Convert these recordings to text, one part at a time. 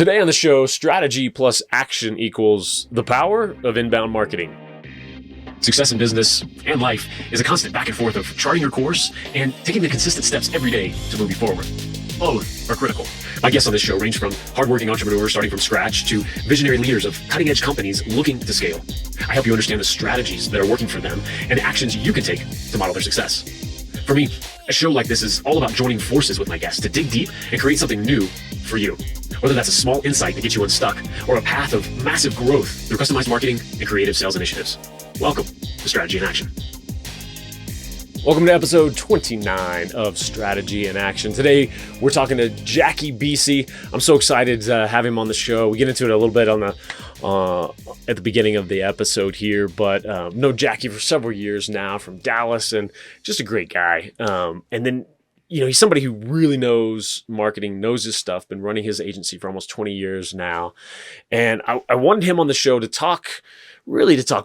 Today on the show, strategy plus action equals the power of inbound marketing. Success in business and life is a constant back and forth of charting your course and taking the consistent steps every day to move you forward. Both are critical. My guests on this show range from hardworking entrepreneurs starting from scratch to visionary leaders of cutting-edge companies looking to scale. I help you understand the strategies that are working for them and the actions you can take to model their success. For me, a show like this is all about joining forces with my guests to dig deep and create something new for you. Whether that's a small insight that gets you unstuck or a path of massive growth through customized marketing and creative sales initiatives. Welcome to Strategy in Action. Welcome to episode 29 of Strategy in Action. Today, we're talking to Jackie Bese. I'm so excited to have him on the show. We get into it a little bit on the at the beginning of the episode here, but know Jackie for several years now from Dallas, and just a great guy. And then, he's somebody who really knows marketing, knows his stuff, been running his agency for almost 20 years now. And I wanted him on the show to talk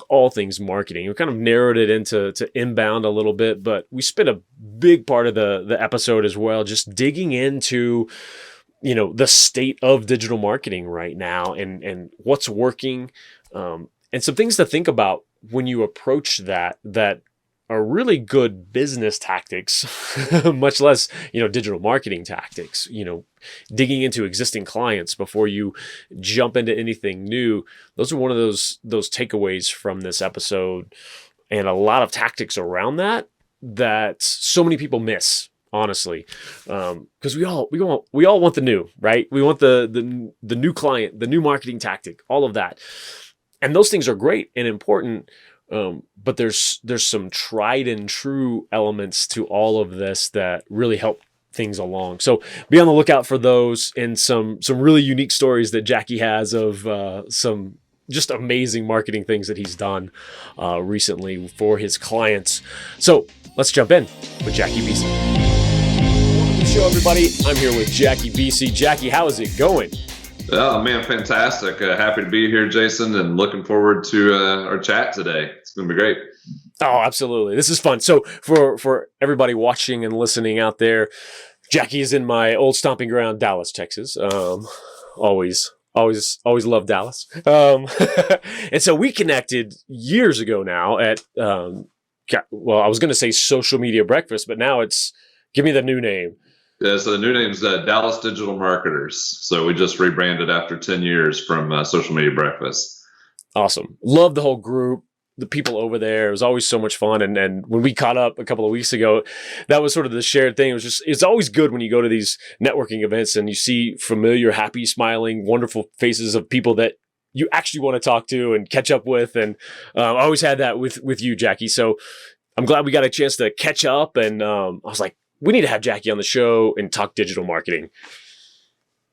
all things marketing. We kind of narrowed it into inbound a little bit, but we spent a big part of the episode as well, just digging into, the state of digital marketing right now and what's working, and some things to think about when you approach that are really good business tactics, much less, digital marketing tactics, digging into existing clients before you jump into anything new. Those are one of those takeaways from this episode, and a lot of tactics around that so many people miss, honestly. Because we all want the new, right? We want the new client, the new marketing tactic, all of that. And those things are great and important. But there's some tried and true elements to all of this that really help things along. So be on the lookout for those and some really unique stories that Jackie has of some just amazing marketing things that he's done recently for his clients. So let's jump in with Jackie Bese. Welcome to the show, everybody. I'm here with Jackie Bese. Jackie, how is it going? Oh man, fantastic. Happy to be here, Jason, and looking forward to our chat today. It's going to be great. Oh, absolutely. This is fun. So for everybody watching and listening out there, Jackie is in my old stomping ground, Dallas, Texas. Always loved Dallas. And so we connected years ago now at, I was going to say Social Media Breakfast, but now it's, give me the new name. Yeah, so the new name is Dallas Digital Marketers. So we just rebranded after 10 years from Social Media Breakfast. Awesome. Love the whole group, the people over there. It was always so much fun. And when we caught up a couple of weeks ago, that was sort of the shared thing. It's always good when you go to these networking events and you see familiar, happy, smiling, wonderful faces of people that you actually want to talk to and catch up with. And I always had that with you, Jackie. So I'm glad we got a chance to catch up. And I was like, we need to have Jackie on the show and talk digital marketing.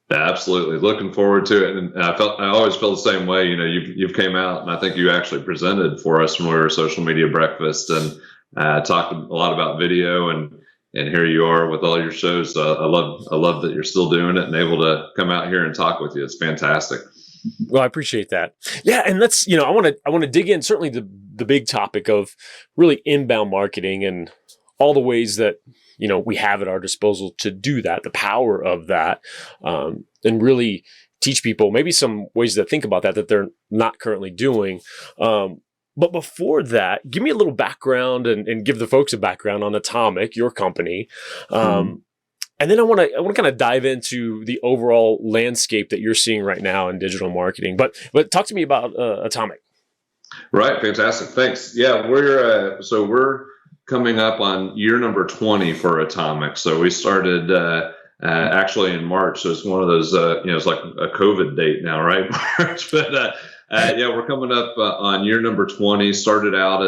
Absolutely. Looking forward to it. And I always feel the same way. You've came out and I think you actually presented for us when we were Social Media Breakfast and talked a lot about video and here you are with all your shows. I love that you're still doing it and able to come out here and talk with you. It's fantastic. Well, I appreciate that. Yeah. And let's, I want to dig in certainly the big topic of really inbound marketing and all the ways that, we have at our disposal to do that, the power of that, and really teach people maybe some ways to think about that they're not currently doing. But before that, give me a little background and give the folks a background on Atomic, your company. And then I want to kind of dive into the overall landscape that you're seeing right now in digital marketing. But talk to me about Atomic. Right. Fantastic. Thanks. Yeah, we're coming up on year number 20 for Atomic. So we started actually in March. So it's one of those, it's like a COVID date now, right? March. But we're coming up on year number 20. Started out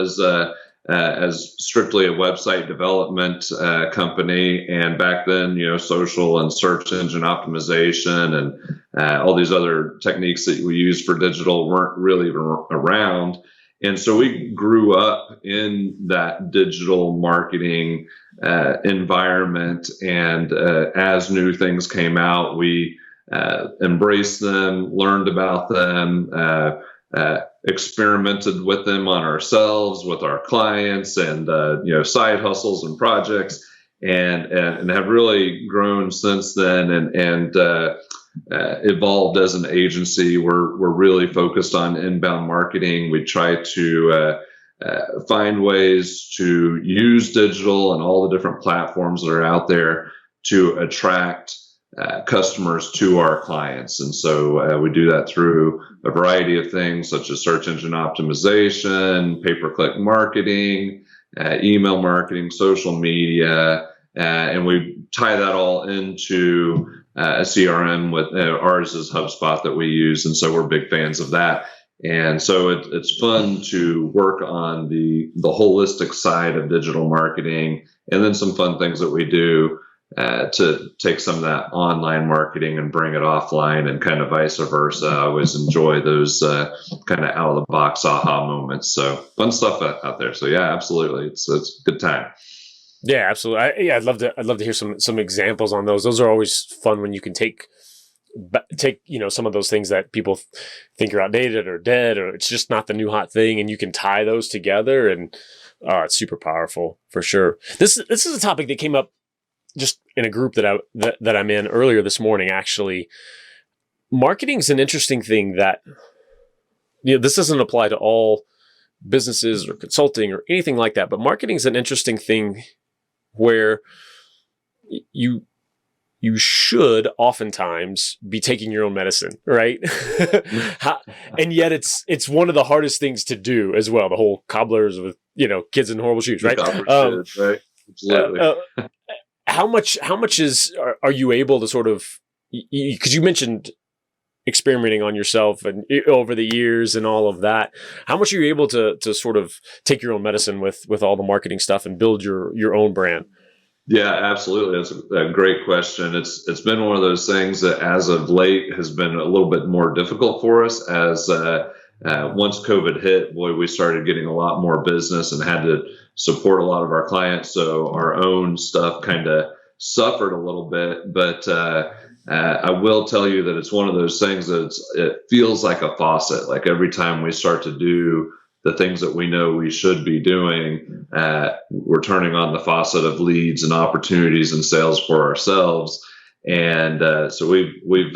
as strictly a website development company, and back then, social and search engine optimization and all these other techniques that we use for digital weren't really even around. And so we grew up in that digital marketing environment. And as new things came out, we embraced them, learned about them, experimented with them on ourselves, with our clients, and side hustles and projects, and have really grown since then. And evolved as an agency. We're really focused on inbound marketing. We try to find ways to use digital and all the different platforms that are out there to attract customers to our clients. And so we do that through a variety of things such as search engine optimization, pay-per-click marketing, email marketing, social media, and we tie that all into a CRM with ours is HubSpot that we use. And so we're big fans of that. And so it's fun to work on the holistic side of digital marketing, and then some fun things that we do to take some of that online marketing and bring it offline, and kind of vice versa. I always enjoy those kind of out of the box aha moments. So fun stuff out there. So yeah, absolutely, it's a good time. Yeah, absolutely. I'd love to hear some examples on those. Those are always fun when you can take some of those things that people think are outdated or dead, or it's just not the new hot thing, and you can tie those together, and it's super powerful for sure. This is a topic that came up just in a group that I'm in earlier this morning. Actually, marketing is an interesting thing that this doesn't apply to all businesses or consulting or anything like that, but marketing is an interesting thing where you should oftentimes be taking your own medicine, right? And yet it's one of the hardest things to do as well. The whole cobblers with, kids in horrible shoes, right? Right. Absolutely. How much are you able to sort of, because you mentioned experimenting on yourself and over the years and all of that, how much are you able to sort of take your own medicine with all the marketing stuff and build your own brand? Yeah, absolutely. That's a great question. It's been one of those things that as of late has been a little bit more difficult for us as once COVID hit, boy, we started getting a lot more business and had to support a lot of our clients. So our own stuff kind of suffered a little bit, but I will tell you that it's one of those things that it feels like a faucet. Like every time we start to do the things that we know we should be doing, we're turning on the faucet of leads and opportunities and sales for ourselves. And so we've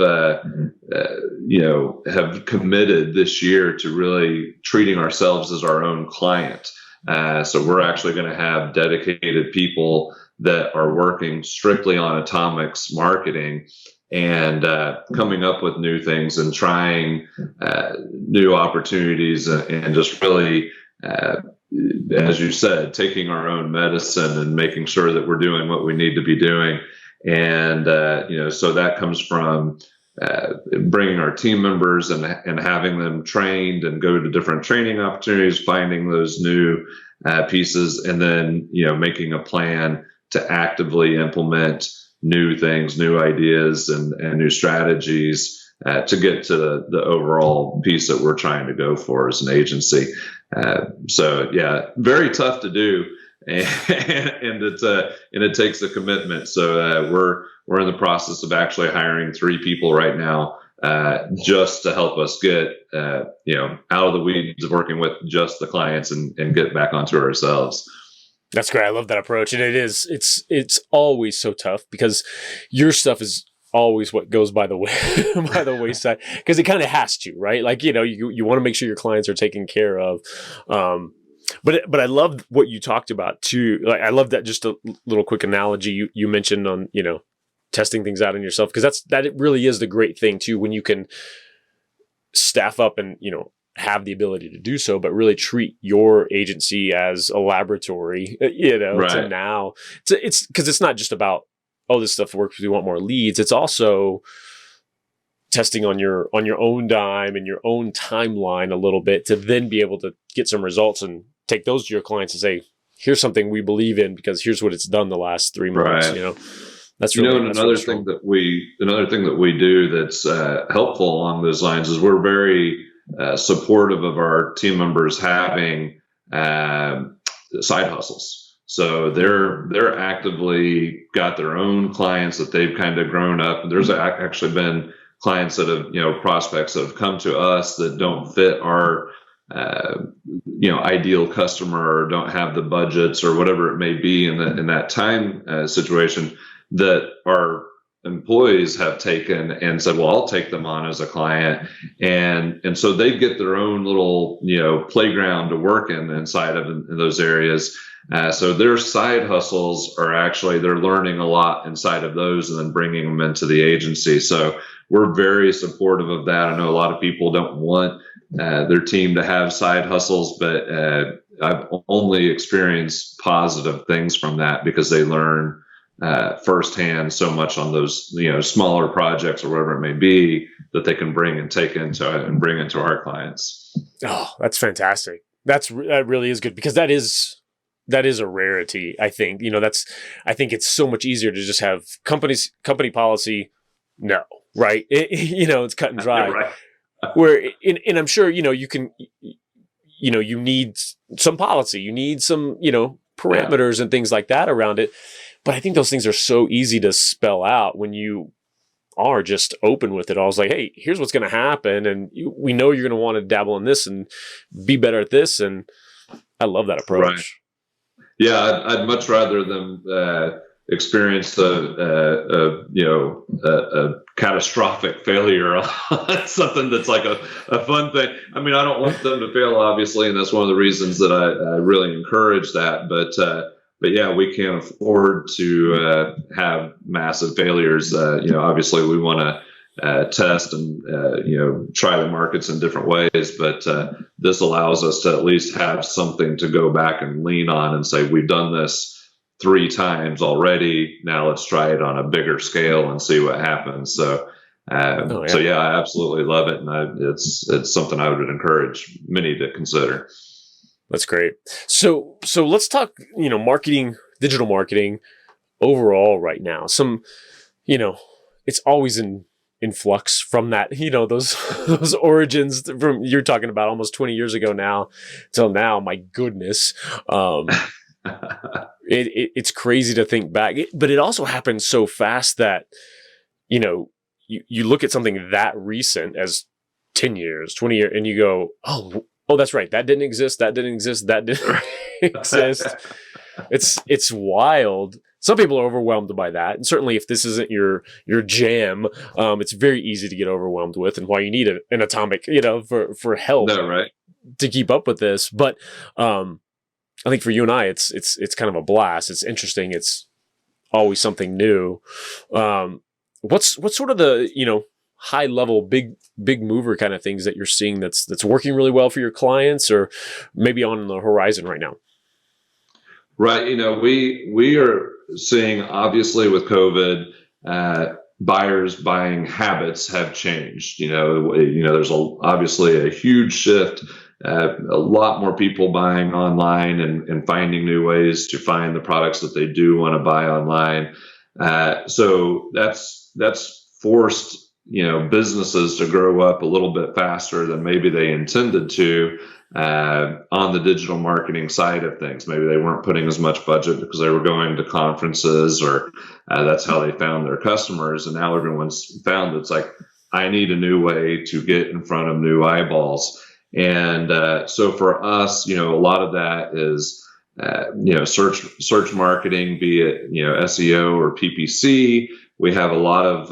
have committed this year to really treating ourselves as our own client. So we're actually going to have dedicated people that are working strictly on Atomic's marketing and coming up with new things and trying new opportunities and just really, as you said, taking our own medicine and making sure that we're doing what we need to be doing. And, so that comes from bringing our team members and having them trained and go to different training opportunities, finding those new pieces, and then, making a plan to actively implement new things, new ideas, and new strategies to get to the overall piece that we're trying to go for as an agency. So yeah, very tough to do, and it takes a commitment. So we're in the process of actually hiring 3 people right now just to help us get out of the weeds of working with just the clients and get back onto ourselves. That's great. I love that approach. And it's always so tough because your stuff is always what goes by the wayside, because it kind of has to, right? Like, you want to make sure your clients are taken care of. But I love what you talked about too. Like, I love that, just a little quick analogy you mentioned on, testing things out on yourself, because that it really is the great thing too, when you can staff up and, have the ability to do so, but really treat your agency as a laboratory, right. To now. It's because it's not just about, oh, this stuff works, we want more leads. It's also testing on your own dime and your own timeline a little bit to then be able to get some results and take those to your clients and say, here's something we believe in because here's what it's done the last 3 months. Right. That's really, and another thing that we do that's helpful along those lines is we're very supportive of our team members having side hustles. So they're actively got their own clients that they've kind of grown up. And there's actually been clients that have, prospects that have come to us that don't fit our, ideal customer, or don't have the budgets or whatever it may be in that time situation, that are employees have taken and said, well, I'll take them on as a client. And so they get their own little, playground to work inside of in those areas. So their side hustles are actually, they're learning a lot inside of those and then bringing them into the agency. So we're very supportive of that. I know a lot of people don't want their team to have side hustles, but I've only experienced positive things from that because they learn firsthand so much on those, smaller projects or whatever it may be that they can bring and take into and bring into our clients. Oh, that's fantastic. That really is good because that is a rarity. I think, I think it's so much easier to just have company policy. No, right. It's cut and dry. Right. Where, and I'm sure, you can, you need some policy, you need some, parameters and things like that around it. But I think those things are so easy to spell out when you are just open with it. I was like, hey, here's what's going to happen. And we know you're going to want to dabble in this and be better at this. And I love that approach. Right. Yeah, I'd much rather them experience a catastrophic failure on something that's like a fun thing. I mean, I don't want them to fail, obviously, and that's one of the reasons that I really encourage that. But yeah, we can't afford to have massive failures. Obviously, we want to test and try the markets in different ways, but this allows us to at least have something to go back and lean on and say, we've done this 3 times already. Now let's try it on a bigger scale and see what happens. So yeah, I absolutely love it, and it's something I would encourage many to consider. That's great. So let's talk, marketing, digital marketing overall right now. It's always in flux from that, those origins from you're talking about almost 20 years ago now till now. My goodness. It's crazy to think back, but it also happened so fast that, you look at something that recent as 10 years, 20 years, and you go, oh, that's right. That didn't exist. That didn't exist. That didn't exist. It's wild. Some people are overwhelmed by that. And certainly if this isn't your jam, it's very easy to get overwhelmed with, and why you need an atomic, for help to keep up with this. But, I think for you and I, it's kind of a blast. It's interesting. It's always something new. What's sort of the, high level, big mover kind of things that you're seeing that's working really well for your clients, or maybe on the horizon right now? Right. We are seeing, obviously, with COVID, buyers' buying habits have changed. There's obviously a huge shift. A lot more people buying online and finding new ways to find the products that they do want to buy online. So that's forced, businesses to grow up a little bit faster than maybe they intended to on the digital marketing side of things. Maybe they weren't putting as much budget because they were going to conferences, or that's how they found their customers. And now everyone's found it's like, I need a new way to get in front of new eyeballs. And so for us, a lot of that is, search marketing, be it, SEO or PPC. We have a lot of,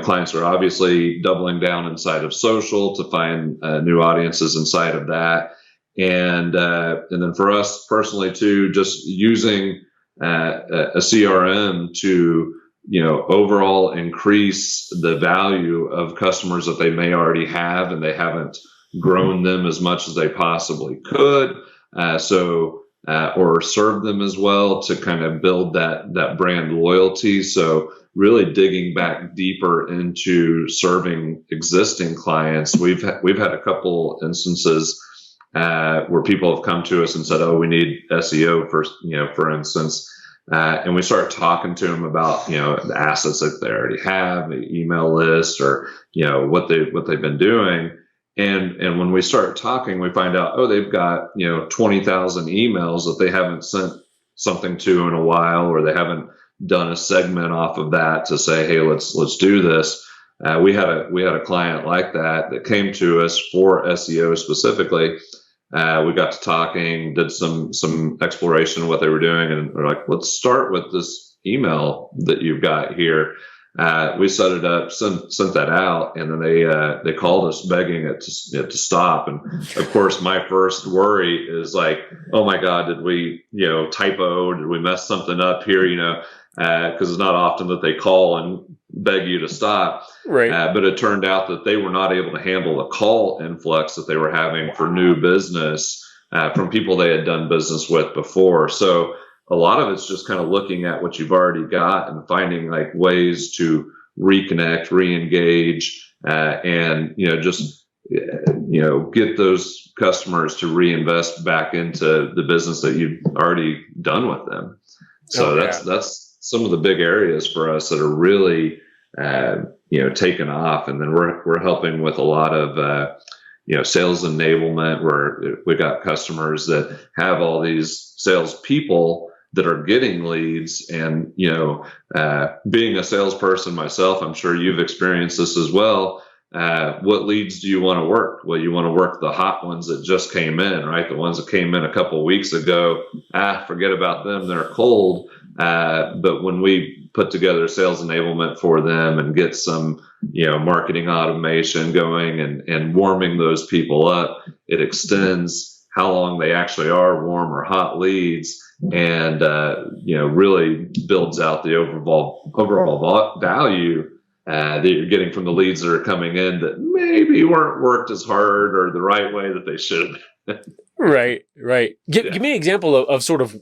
clients who are obviously doubling down inside of social to find new audiences inside of that. And then for us personally too, just using a CRM to, overall increase the value of customers that they may already have, and they haven't grown them as much as they possibly could. Or serve them as well to kind of build that brand loyalty. So really digging back deeper into serving existing clients. We've had a couple instances where people have come to us and said, "Oh, we need SEO for instance." And we start talking to them about, the assets that they already have, the email list, or, what they've been doing. And when we start talking, we find out, they've got, 20,000 emails that they haven't sent something to in a while, or they haven't done a segment off of that to say, hey, let's do this. We had a client like that came to us for SEO specifically. We got to talking, did some exploration of what they were doing, and we're like, let's start with this email that you've got here. We set it up, sent that out, and then they called us begging it to stop. And of course, my first worry is like, oh my God, did we, typo? Did we mess something up here? Because it's not often that they call and beg you to stop. Right. But it turned out that they were not able to handle the call influx that they were having for new business from people they had done business with before. So a lot of it's just kind of looking at what you've already got and finding like ways to reconnect, re-engage, and get those customers to reinvest back into the business that you've already done with them. So that's some of the big areas for us that are really taken off. And then we're helping with a lot of sales enablement, where we got customers that have all these salespeople that are getting leads. And, being a salesperson myself, I'm sure you've experienced this as well. What leads do you want to work? Well, you want to work the hot ones that just came in, right? The ones that came in a couple of weeks ago, forget about them. They're cold. But when we put together sales enablement for them and get some, marketing automation going and warming those people up, it extends how long they actually are warm or hot leads, and really builds out the overall value that you're getting from the leads that are coming in that maybe weren't worked as hard or the right way that they should have. Right. Give me an example of sort of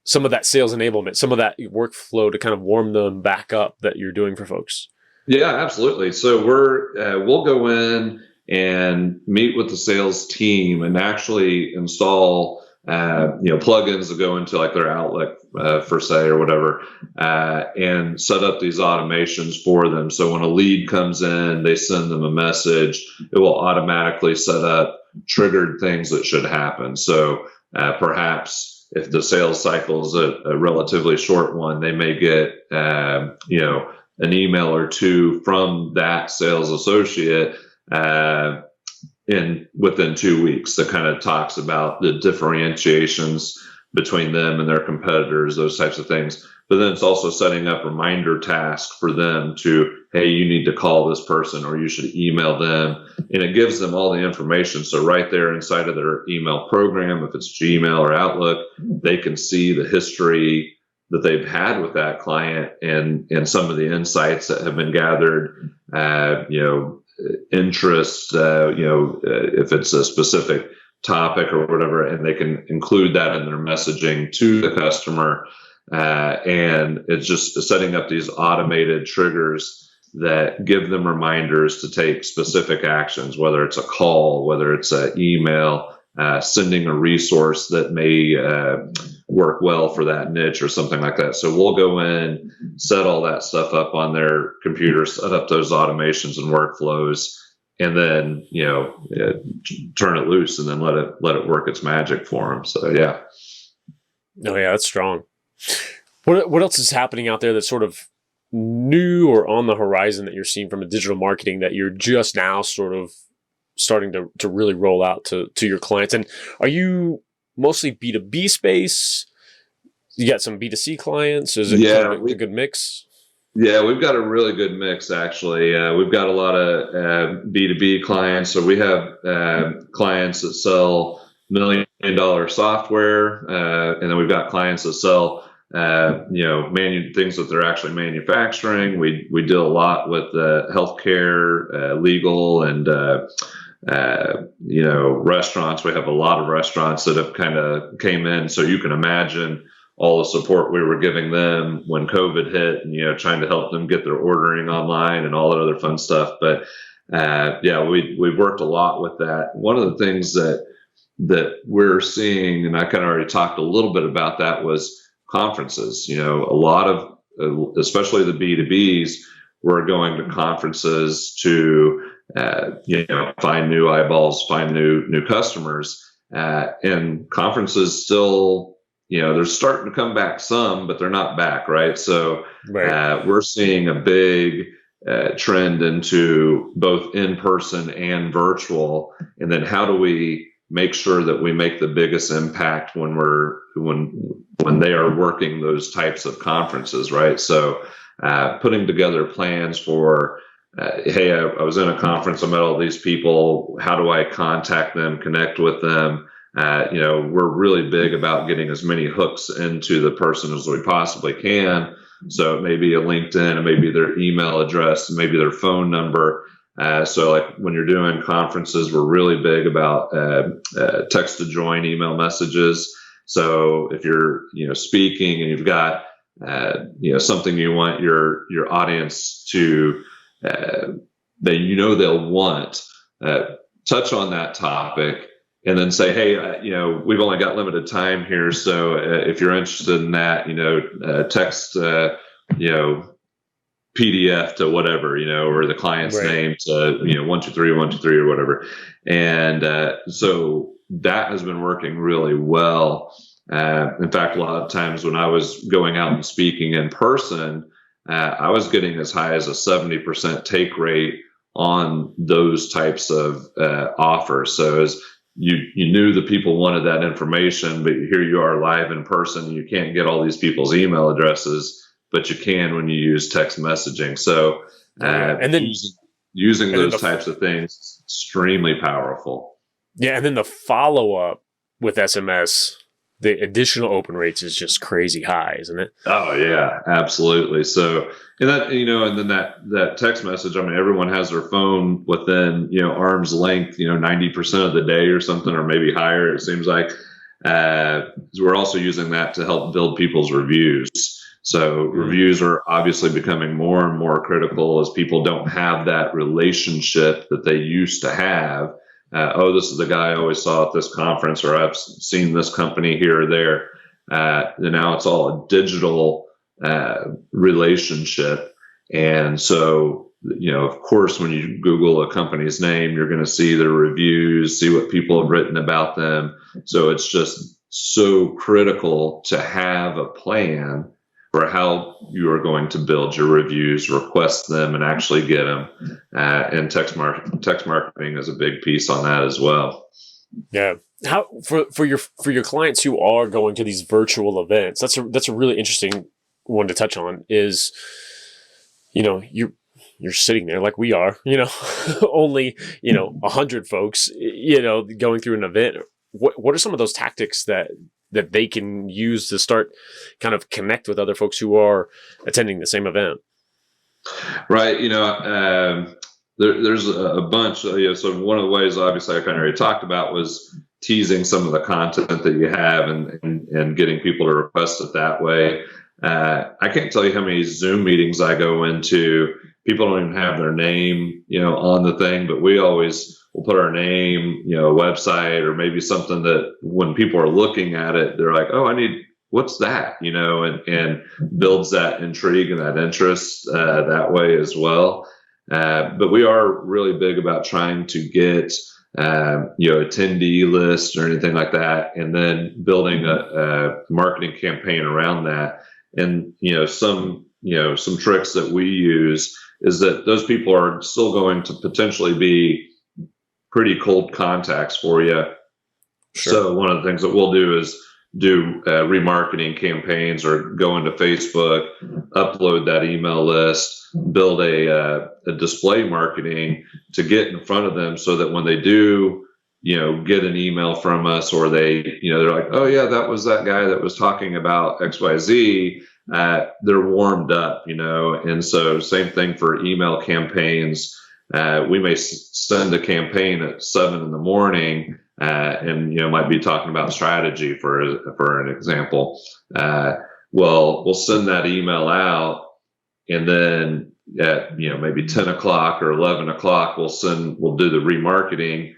some of that sales enablement, some of that workflow to kind of warm them back up that you're doing for folks. Yeah, absolutely. So we'll go in and meet with the sales team and actually install plugins that go into like their Outlook per se or whatever, and set up these automations for them. So when a lead comes in, they send them a message, it will automatically set up triggered things that should happen. So perhaps if the sales cycle is a relatively short one, they may get an email or two from that sales associate within 2 weeks that kind of talks about the differentiations between them and their competitors, those types of things. But then it's also setting up reminder tasks for them to, hey, you need to call this person or you should email them. And it gives them all the information. So right there inside of their email program, if it's Gmail or Outlook, they can see the history that they've had with that client and some of the insights that have been gathered, interest, if it's a specific topic or whatever, and they can include that in their messaging to the customer. And it's just setting up these automated triggers that give them reminders to take specific actions, whether it's a call, whether it's an email, sending a resource that may work well for that niche or something like that. So we'll go in, set all that stuff up on their computer, set up those automations and workflows, and then turn it loose and then let it work its magic for them. So yeah. Oh yeah, that's strong. What else is happening out there that's sort of new or on the horizon that you're seeing from a digital marketing that you're just now sort of starting to really roll out to your clients? And are you mostly B2B space? You got some B2C clients? Is it kind of a good mix? Yeah, we've got a really good mix, actually. We've got a lot of B2B clients. So we have clients that sell $1 million software, and then we've got clients that sell things that they're actually manufacturing. We deal a lot with healthcare, legal, and restaurants. We have a lot of restaurants that have kind of came in. So you can imagine all the support we were giving them when COVID hit, and trying to help them get their ordering online and all that other fun stuff. But we've worked a lot with that. One of the things that we're seeing, and I kind of already talked a little bit about that, was conferences. A lot of, especially the B2Bs, were going to conferences to find new eyeballs, find new customers, and conferences still, they're starting to come back some, but they're not back, right? So we're seeing a big trend into both in-person and virtual. And then how do we make sure that we make the biggest impact when when they are working those types of conferences, right? So putting together plans for, hey, I was in a conference, I met all these people. How do I contact them, connect with them? We're really big about getting as many hooks into the person as we possibly can. So it may be a LinkedIn, it may be their email address, maybe their phone number. So like when you're doing conferences, we're really big about text to join email messages. So if you're, speaking and you've got, something you want your audience to, that they'll want, touch on that topic and then say, hey, we've only got limited time here. So if you're interested in that, text, PDF to whatever, or the client's Right. name to, 123 or whatever. And so that has been working really well. In fact, a lot of times when I was going out and speaking in person, I was getting as high as a 70% take rate on those types of offers. So as you knew the people wanted that information, but here you are live in person, you can't get all these people's email addresses, but you can when you use text messaging. So and then using those types of things is extremely powerful. Yeah, and then the follow-up with SMS, the additional open rates is just crazy high, isn't it? Oh yeah, absolutely. So, and that, and then that text message, I mean, everyone has their phone within, arm's length, 90% of the day or something, or maybe higher, it seems like. We're also using that to help build people's reviews. So reviews are obviously becoming more and more critical as people don't have that relationship that they used to have. This is the guy I always saw at this conference, or I've seen this company here or there. And now it's all a digital relationship. And so, of course, when you Google a company's name, you're going to see their reviews, see what people have written about them. So it's just so critical to have a plan for how you are going to build your reviews, request them, and actually get them. And text marketing is a big piece on that as well. Yeah. How for your clients who are going to these virtual events, that's a really interesting one to touch on. Is you're sitting there like we are, only 100 folks, going through an event. What are some of those tactics that they can use to start kind of connect with other folks who are attending the same event? Right. There's a bunch. So one of the ways, obviously, I kind of already talked about was teasing some of the content that you have and getting people to request it that way. I can't tell you how many Zoom meetings I go into. People don't even have their name, on the thing, but we always will put our name, a website, or maybe something that when people are looking at it, they're like, oh, what's that? And builds that intrigue and that interest that way as well. But we are really big about trying to get, attendee list or anything like that, and then building a marketing campaign around that. And, some tricks that we use is that those people are still going to potentially be pretty cold contacts for you. Sure. So one of the things that we'll do is do remarketing campaigns, or go into Facebook, upload that email list, build a display marketing to get in front of them, so that when they do, get an email from us, or they're like, oh yeah, that was that guy that was talking about XYZ. They're warmed up, and so same thing for email campaigns. We may send a campaign at 7 a.m. And might be talking about strategy for an example. We'll send that email out, and then at maybe 10 o'clock or 11 o'clock, we'll do the remarketing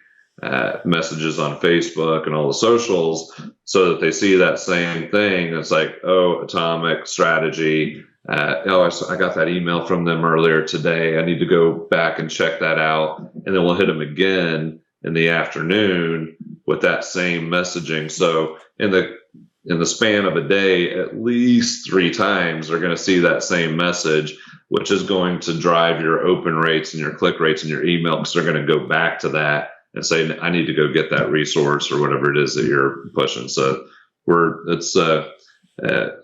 messages on Facebook and all the socials, so that they see that same thing. It's like, oh, Atomic strategy. I got that email from them earlier today. I need to go back and check that out. And then we'll hit them again in the afternoon with that same messaging. So in the span of a day, at least 3 times they're going to see that same message, which is going to drive your open rates and your click rates and your email, because they're going to go back to that and say, I need to go get that resource or whatever it is that you're pushing. So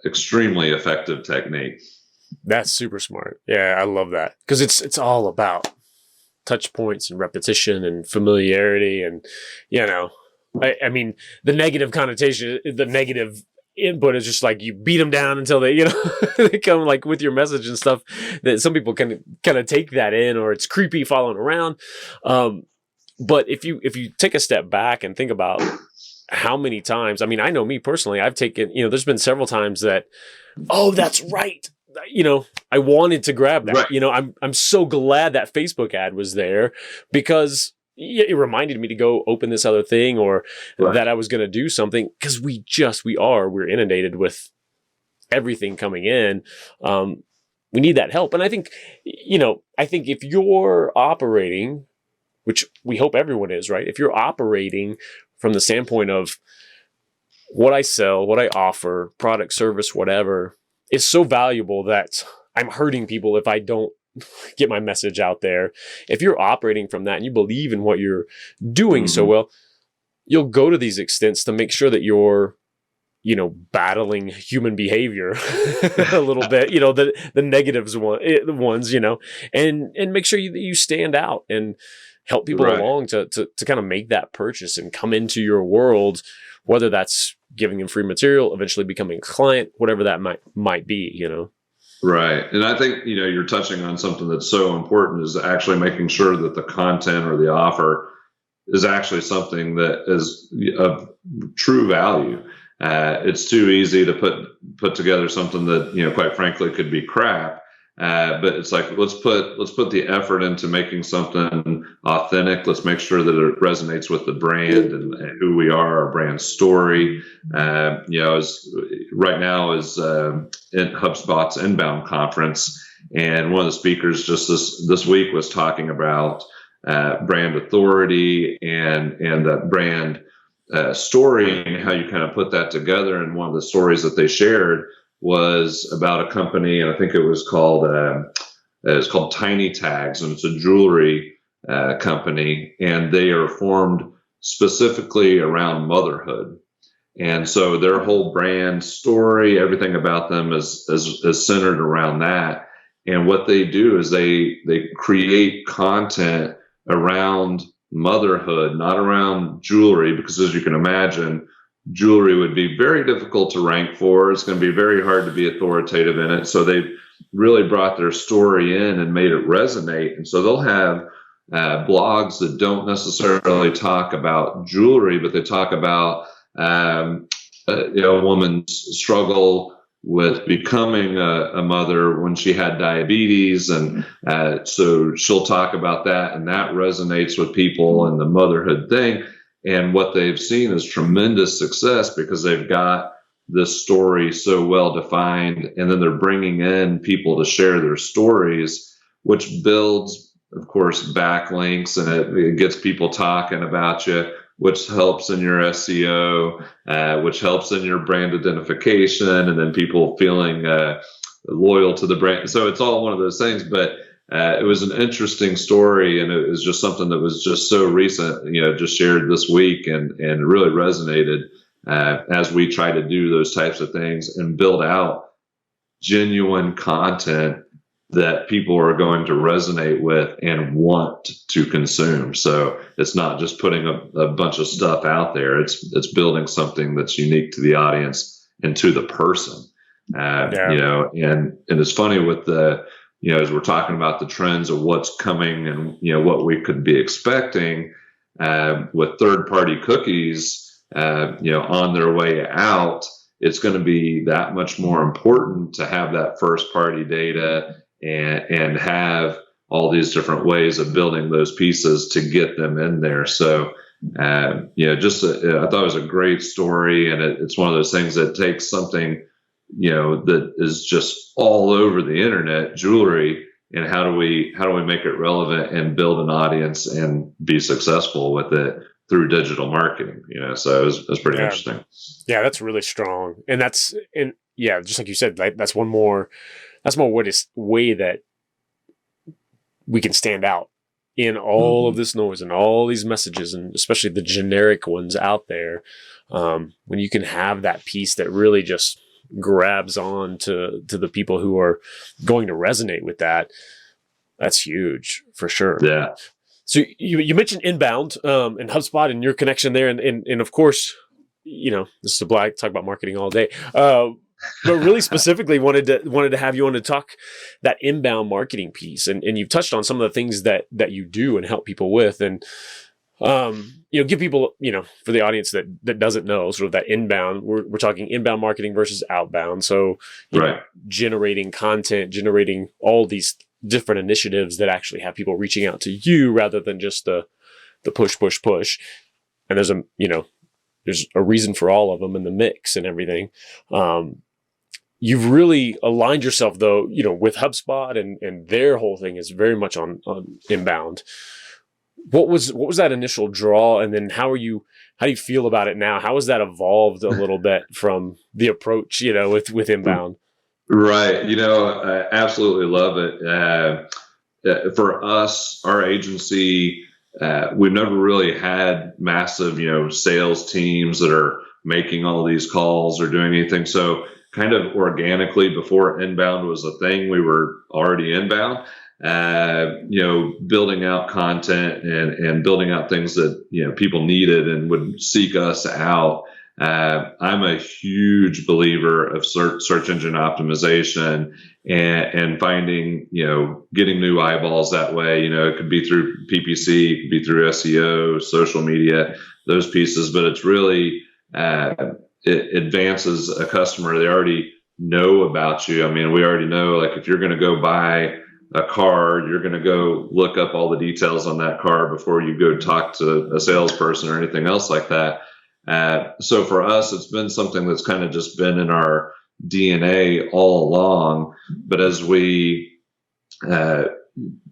extremely effective technique. That's super smart. Yeah, I love that, because it's all about touch points and repetition and familiarity, and I mean, the negative connotation, the negative input is just like you beat them down until they they come like with your message and stuff, that some people can kind of take that in, or it's creepy following around. But if you take a step back and think about how many times, I mean, I know me personally, I've taken, there's been several times that, oh, that's right, I wanted to grab that. Right. I'm so glad that Facebook ad was there, because it reminded me to go open this other thing, or Right. that I was going to do something, because we're inundated with everything coming in. We need that help. And I think if you're operating, which we hope everyone is, right? If you're operating from the standpoint of what I sell, what I offer, product, service, whatever, is so valuable that I'm hurting people if I don't get my message out there. If you're operating from that and you believe in what you're doing so well, you'll go to these extents to make sure that you're, battling human behavior a little bit, the negatives ones, and make sure you stand out and help people along to kind of make that purchase and come into your world, whether that's giving them free material, eventually becoming a client, whatever that might be. Right. And I think, you're touching on something that's so important, is actually making sure that the content or the offer is actually something that is of true value. It's too easy to put together something that, quite frankly, could be crap. But it's like, let's put the effort into making something authentic. Let's make sure that it resonates with the brand and who we are, our brand story. As right now is in HubSpot's Inbound conference, and one of the speakers just this week was talking about brand authority and that brand story, and how you kind of put that together. And one of the stories that they shared was about a company, and I think it was called Tiny Tags, and it's a jewelry company, and they are formed specifically around motherhood. And so their whole brand story, everything about them is centered around that. And what they do is they create content around motherhood, not around jewelry, because as you can imagine, jewelry would be very difficult to rank for. It's going to be very hard to be authoritative in it. So they really brought their story in and made it resonate. And so they'll have blogs that don't necessarily talk about jewelry, but they talk about a woman's struggle with becoming a mother when she had diabetes. And so she'll talk about that, and that resonates with people and the motherhood thing. And what they've seen is tremendous success, because they've got this story so well defined, and then they're bringing in people to share their stories, which builds, of course, backlinks, and it gets people talking about you, which helps in your SEO, which helps in your brand identification, and then people feeling loyal to the brand. So it's all one of those things, but it was an interesting story, and it was just something that was just so recent, just shared this week, and really resonated as we try to do those types of things and build out genuine content that people are going to resonate with and want to consume. So it's not just putting a bunch of stuff out there. It's building something that's unique to the audience and to the person. And it's funny with the, as we're talking about the trends of what's coming and, what we could be expecting with third-party cookies, on their way out, it's going to be that much more important to have that first-party data and have all these different ways of building those pieces to get them in there. So, I thought it was a great story, and it's one of those things that takes something, that is just all over the internet, jewelry, and how do we make it relevant and build an audience and be successful with it through digital marketing, so it was pretty interesting. Yeah, that's really strong. And just like you said, that's one more way that we can stand out in all of this noise and all these messages, and especially the generic ones out there. When you can have that piece that really just grabs on to the people who are going to resonate with that, that's huge for sure. Yeah. So you mentioned inbound and HubSpot and your connection there, and of course, this is talk about marketing all day. But really specifically wanted to have you on to talk that inbound marketing piece, and you've touched on some of the things that you do and help people with, and give people, for the audience that doesn't know, sort of that inbound. We're talking inbound marketing versus outbound. So right. Generating content, generating all these different initiatives that actually have people reaching out to you rather than just the push. And there's a reason for all of them in the mix and everything. You've really aligned yourself though, with HubSpot and their whole thing is very much on inbound. What was that initial draw? And then how do you feel about it now? How has that evolved a little bit from the approach, with inbound? Right. I absolutely love it. For us, our agency, we've never really had massive, sales teams that are making all these calls or doing anything. So kind of organically before inbound was a thing, we were already inbound, building out content and building out things that, people needed and would seek us out. I'm a huge believer of search engine optimization and finding, getting new eyeballs that way. It could be through PPC, it could be through SEO, social media, those pieces, but it's really, it advances a customer. They already know about you. I mean, we already know, like, if you're going to go buy a car, you're going to go look up all the details on that car before you go talk to a salesperson or anything else like that. So for us, it's been something that's kind of just been in our DNA all along. But as we have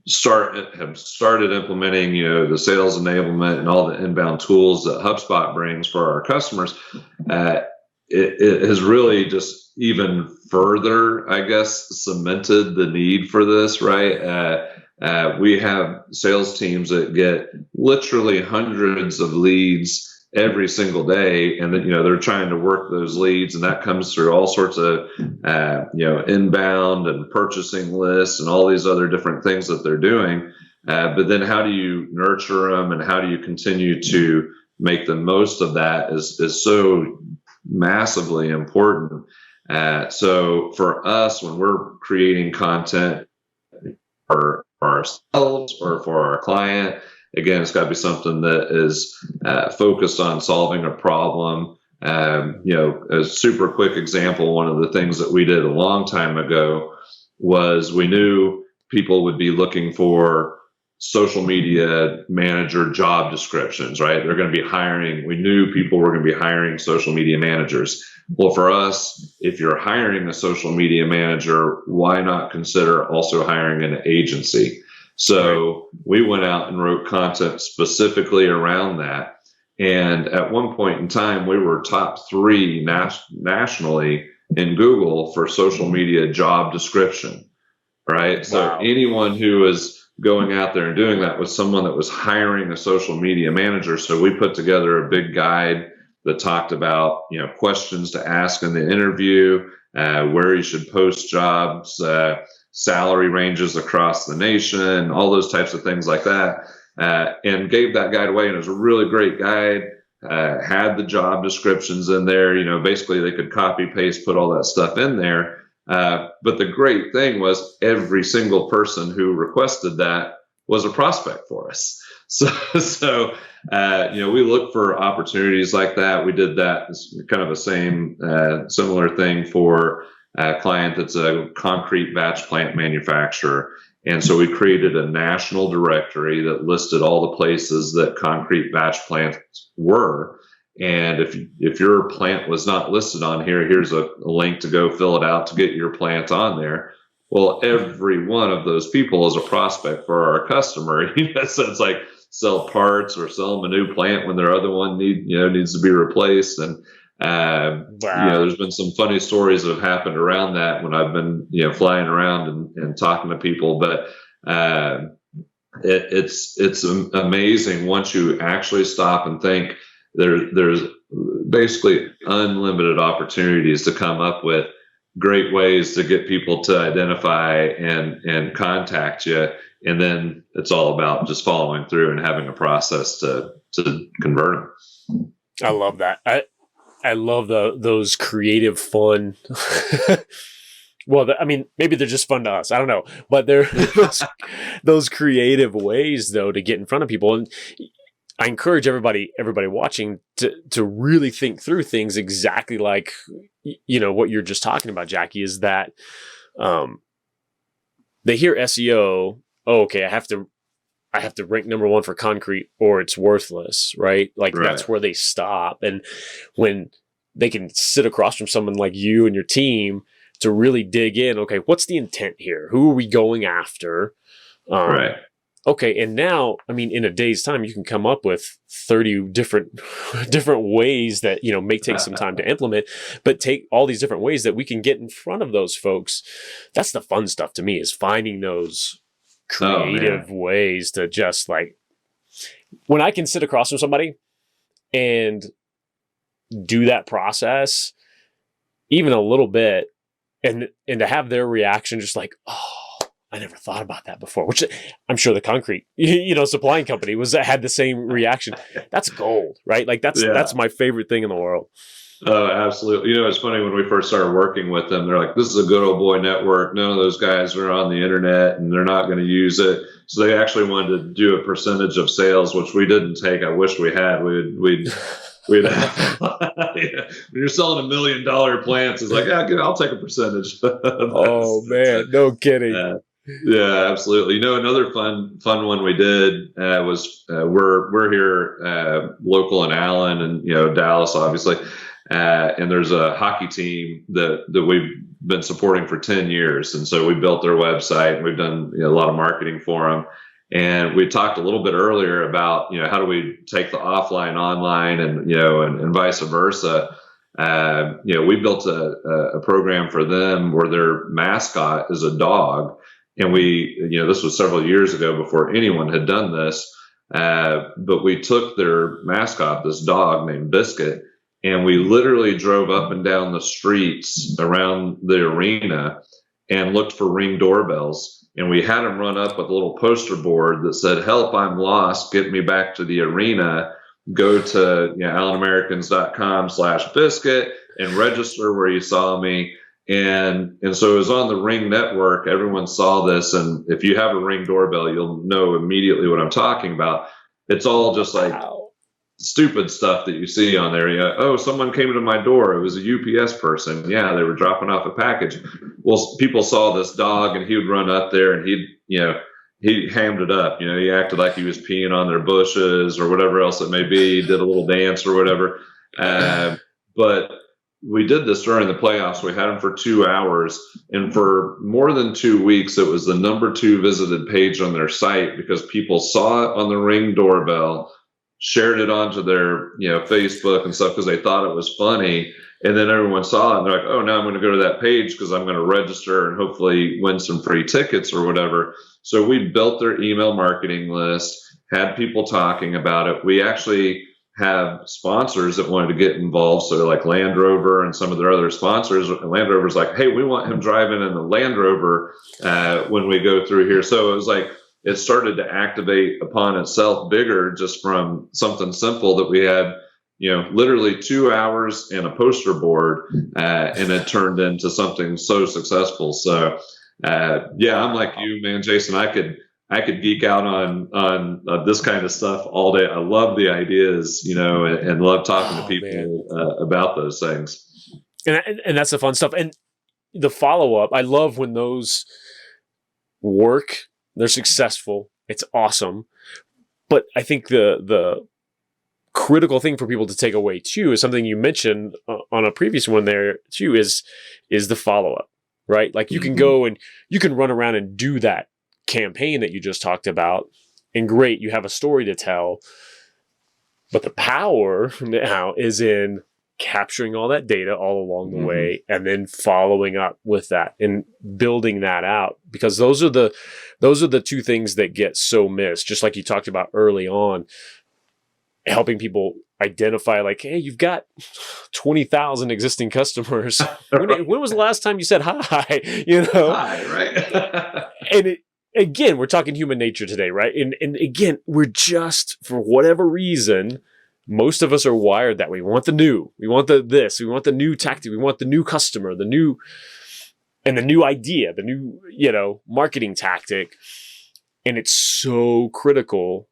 started implementing, the sales enablement and all the inbound tools that HubSpot brings for our customers, it has really just even further, I guess, cemented the need for this, right? We have sales teams that get literally hundreds of leads every single day, and then they're trying to work those leads, and that comes through all sorts of inbound and purchasing lists and all these other different things that they're doing. But then how do you nurture them, and how do you continue to make the most of that is so massively important. So for us, when we're creating content for ourselves or for our client, again, it's got to be something that is focused on solving a problem. A super quick example, one of the things that we did a long time ago was we knew people would be looking for social media manager job descriptions, right? They're going to be hiring. We knew people were going to be hiring social media managers. Well, for us, if you're hiring a social media manager, why not consider also hiring an agency? So we went out and wrote content specifically around that. And at one point in time, we were top 3 nationally in Google for social media job description, right? Wow. So anyone who is going out there and doing that was someone that was hiring a social media manager. So we put together a big guide that talked about, questions to ask in the interview, where you should post jobs, salary ranges across the nation, all those types of things like that, and gave that guide away. And it was a really great guide, had the job descriptions in there. Basically they could copy, paste, put all that stuff in there. But the great thing was every single person who requested that was a prospect for us. So we look for opportunities like that. We did that. It's kind of a similar thing for a client that's a concrete batch plant manufacturer. And so we created a national directory that listed all the places that concrete batch plants were. And if your plant was not listed on here, here's a link to go fill it out to get your plant on there. Well, every one of those people is a prospect for our customer. So it's like sell parts or sell them a new plant when their other one needs to be replaced. And wow. There's been some funny stories that have happened around that when I've been flying around and talking to people. But it's amazing once you actually stop and think. There's basically unlimited opportunities to come up with great ways to get people to identify and contact you. And then it's all about just following through and having a process to convert them. I love that. I love those creative, fun. Well, I mean, maybe they're just fun to us. I don't know, but they're those creative ways though to get in front of people. And I encourage everybody watching to really think through things exactly like, what you're just talking about, Jackie, is that they hear SEO. Oh, okay, I have to rank number one for concrete or it's worthless, right? Like that's where they stop. And when they can sit across from someone like you and your team to really dig in, okay, what's the intent here? Who are we going after? Right. Okay, and now, I mean, in a day's time, you can come up with 30 different ways that, may take some time to implement, but take all these different ways that we can get in front of those folks. That's the fun stuff to me, is finding those creative ways to just like, when I can sit across from somebody and do that process, even a little bit, and to have their reaction just like, oh, I never thought about that before, which I'm sure the concrete, supplying company had the same reaction. That's gold, right? Like that's my favorite thing in the world. Oh, absolutely. It's funny when we first started working with them, they're like, this is a good old boy network. None of those guys are on the internet and they're not going to use it. So they actually wanted to do a percentage of sales, which we didn't take. I wish we had. We'd when you're selling $1 million plants, it's like, yeah, I'll take a percentage. Oh man, no kidding. Yeah, absolutely. Another fun one we did was we're here local in Allen and Dallas, obviously, and there's a hockey team that we've been supporting for 10 years, and so we built their website and we've done a lot of marketing for them. And we talked a little bit earlier about how do we take the offline online and vice versa. We built a program for them where their mascot is a dog. And this was several years ago before anyone had done this. But we took their mascot, this dog named Biscuit, and we literally drove up and down the streets around the arena and looked for Ring doorbells. And we had them run up with a little poster board that said, "Help, I'm lost. Get me back to the arena. Go to AllenAmericans.com/biscuit and register where you saw me." And so it was on the Ring network. Everyone saw this. And if you have a Ring doorbell, you'll know immediately what I'm talking about. It's all just like stupid stuff that you see on there. Oh, someone came to my door. It was a UPS person. Yeah, they were dropping off a package. Well, people saw this dog and he would run up there and he hammed it up. He acted like he was peeing on their bushes or whatever else it may be, did a little dance or whatever. But we did this during the playoffs. We had him for 2 hours, and for more than 2 weeks, it was the number 2 visited page on their site because people saw it on the Ring doorbell, shared it onto their Facebook and stuff because they thought it was funny. And then everyone saw it and they're like, oh, now I'm going to go to that page because I'm going to register and hopefully win some free tickets or whatever. So we built their email marketing list, had people talking about it. We actually have sponsors that wanted to get involved. So like Land Rover and some of their other sponsors. Land Rover's like, hey, we want him driving in the Land Rover when we go through here. So it was like, it started to activate upon itself bigger just from something simple that we had, literally 2 hours and a poster board, and it turned into something so successful. So, I'm like you, man, Jason, I could geek out on this kind of stuff all day. I love the ideas, and love talking to people about those things. And that's the fun stuff. And the follow-up, I love when those work. They're successful. It's awesome. But I think the critical thing for people to take away too is something you mentioned on a previous one there too is the follow-up, right? Like you can go and you can run around and do that campaign that you just talked about, and great, you have a story to tell. But the power now is in capturing all that data all along the way and then following up with that and building that out, because those are the two things that get so missed. Just like you talked about early on, helping people identify like, hey, you've got 20,000 existing customers. When was the last time you said hi? Hi, right? And again, we're talking human nature today, right? And again, we're just, for whatever reason, most of us are wired that way. We want the new. We want this. We want the new tactic. We want the new customer, the new idea, the new, marketing tactic. And it's so critical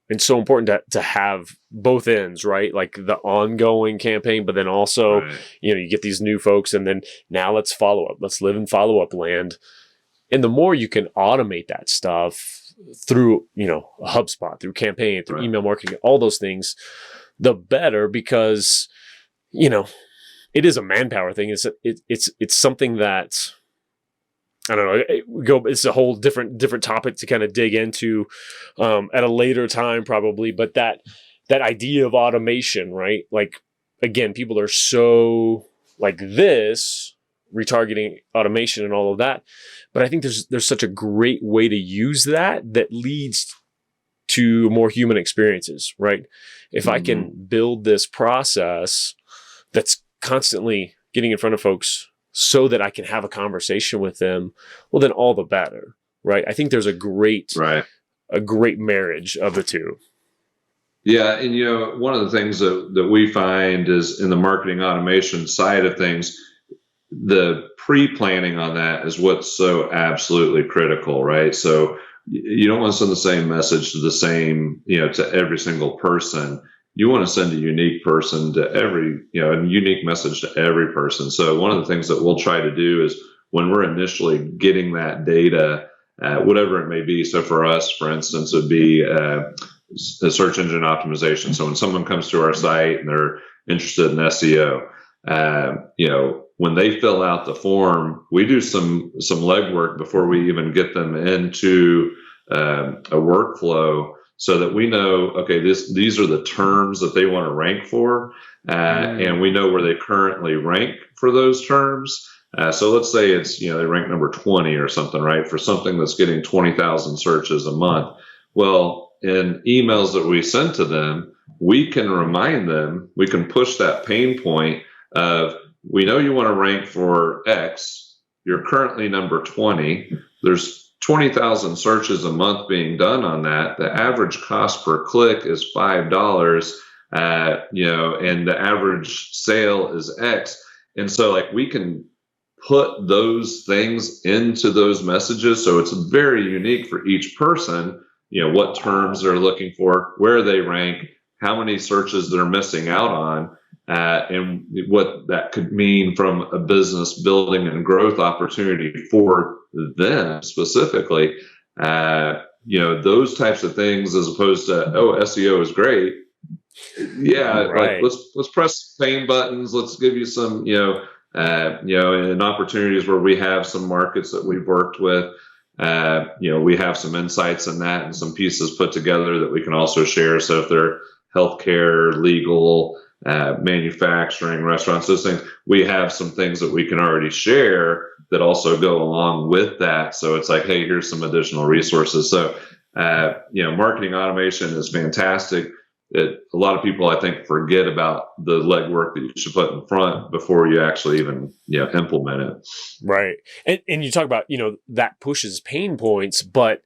and so important to have both ends, right? Like the ongoing campaign, but then also, Right. you get these new folks, and then now let's follow up. Let's live in follow-up land. And the more you can automate that stuff through, HubSpot, through campaign, through email marketing, all those things, the better, because, it is a manpower thing. It's something that, I don't know. It's a whole different topic to kind of dig into at a later time, probably. But that idea of automation, right? Like, again, people are so like this, retargeting, automation, and all of that. But I think there's such a great way to use that leads to more human experiences, right? If I can build this process that's constantly getting in front of folks, so that I can have a conversation with them, well, then all the better, right? I think there's a great marriage of the two. Yeah, and one of the things that we find is in the marketing automation side of things, the pre-planning on that is what's so absolutely critical, right? So you don't want to send the same message to the same, to every single person. You want to send a unique person to every, a unique message to every person. So one of the things that we'll try to do is when we're initially getting that data, whatever it may be. So for us, for instance, it would be the search engine optimization. So when someone comes to our site and they're interested in SEO, when they fill out the form, we do some legwork before we even get them into a workflow, so that we know, okay, these are the terms that they want to rank for, and we know where they currently rank for those terms. So let's say it's, they rank number 20 or something, right? For something that's getting 20,000 searches a month. Well, in emails that we send to them, we can remind them, we can push that pain point of, we know you want to rank for X. You're currently number 20. There's 20,000 searches a month being done on that. The average cost per click is $5, and the average sale is X. And so like we can put those things into those messages. So it's very unique for each person, what terms they're looking for, where they rank, how many searches they're missing out on, and what that could mean from a business building and growth opportunity for them specifically. Those types of things, as opposed to, SEO is great. Yeah, right. Like let's press pain buttons. Let's give you some, and opportunities where we have some markets that we've worked with. We have some insights in that and some pieces put together that we can also share. So if they're healthcare, legal, manufacturing, restaurants, those things, we have some things that we can already share that also go along with that. So it's like, hey, here's some additional resources. So, marketing automation is fantastic. A lot of people, I think, forget about the legwork that you should put in front before you actually even, implement it. Right. And you talk about, that pushes pain points, but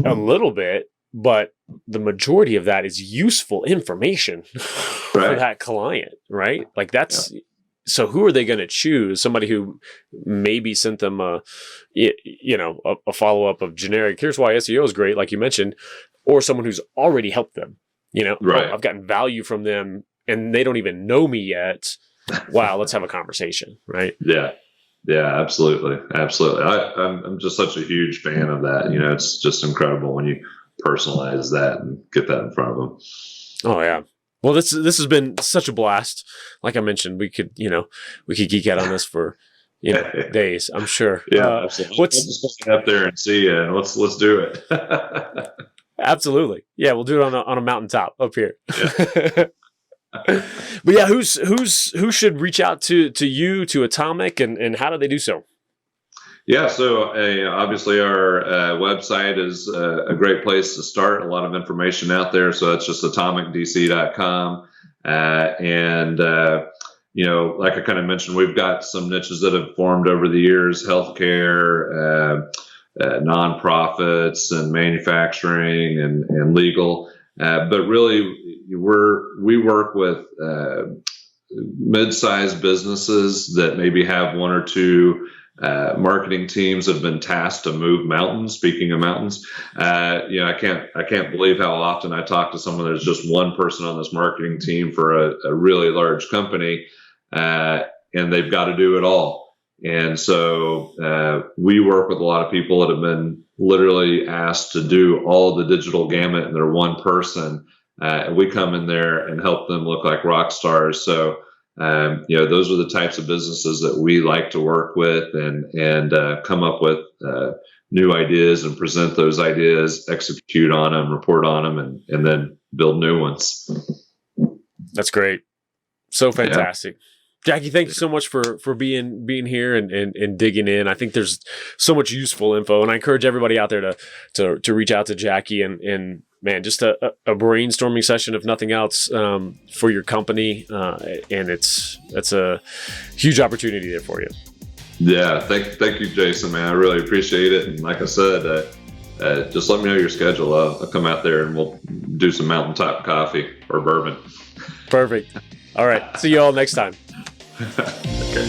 a little bit, but the majority of that is useful information for that client, right? Like that's, so who are they going to choose? Somebody who maybe sent them a follow-up of generic, here's why SEO is great, like you mentioned, or someone who's already helped them, I've gotten value from them and they don't even know me yet. Wow. Let's have a conversation. Right. Yeah. Yeah, absolutely. Absolutely. I'm just such a huge fan of that. It's just incredible when you personalize that and get that in front of them. Oh yeah. Well, this has been such a blast. Like I mentioned, we could geek out on this for, days, I'm sure. Yeah, absolutely. Let's just get up there and see you, and let's do it. Absolutely. Yeah. We'll do it on a mountaintop up here. Yeah. But yeah, who should reach out to you, to Atomic, and how do they do so? Yeah, so obviously our website is a great place to start. A lot of information out there. So that's just atomicdc.com. Like I kind of mentioned, we've got some niches that have formed over the years: healthcare, nonprofits, and manufacturing, and legal. But really, we work with mid-sized businesses that maybe have one or two marketing teams that have been tasked to move mountains. Speaking of mountains, I can't believe how often I talk to someone. There's just one person on this marketing team for a really large company, and they've got to do it all. And so we work with a lot of people that have been literally asked to do all the digital gamut, and they're one person. And we come in there and help them look like rock stars. So, those are the types of businesses that we like to work with and come up with new ideas and present those ideas, execute on them, report on them, and then build new ones. That's great. So fantastic. Yeah. Jackie, thank you so much for being here and digging in. I think there's so much useful info, and I encourage everybody out there to reach out to Jackie and man, just a brainstorming session, if nothing else, for your company, and that's a huge opportunity there for you. Yeah, thank you, Jason, man. I really appreciate it, and like I said, just let me know your schedule. I'll come out there and we'll do some mountaintop coffee or bourbon. Perfect. All right. See you all next time. Okay.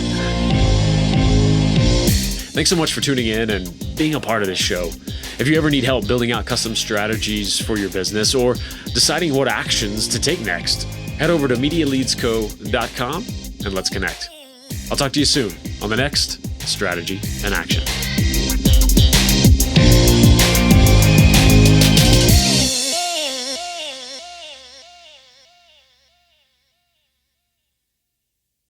Thanks so much for tuning in and being a part of this show. If you ever need help building out custom strategies for your business or deciding what actions to take next, head over to MediaLeadsCo.com and let's connect. I'll talk to you soon on the next Strategy and Action.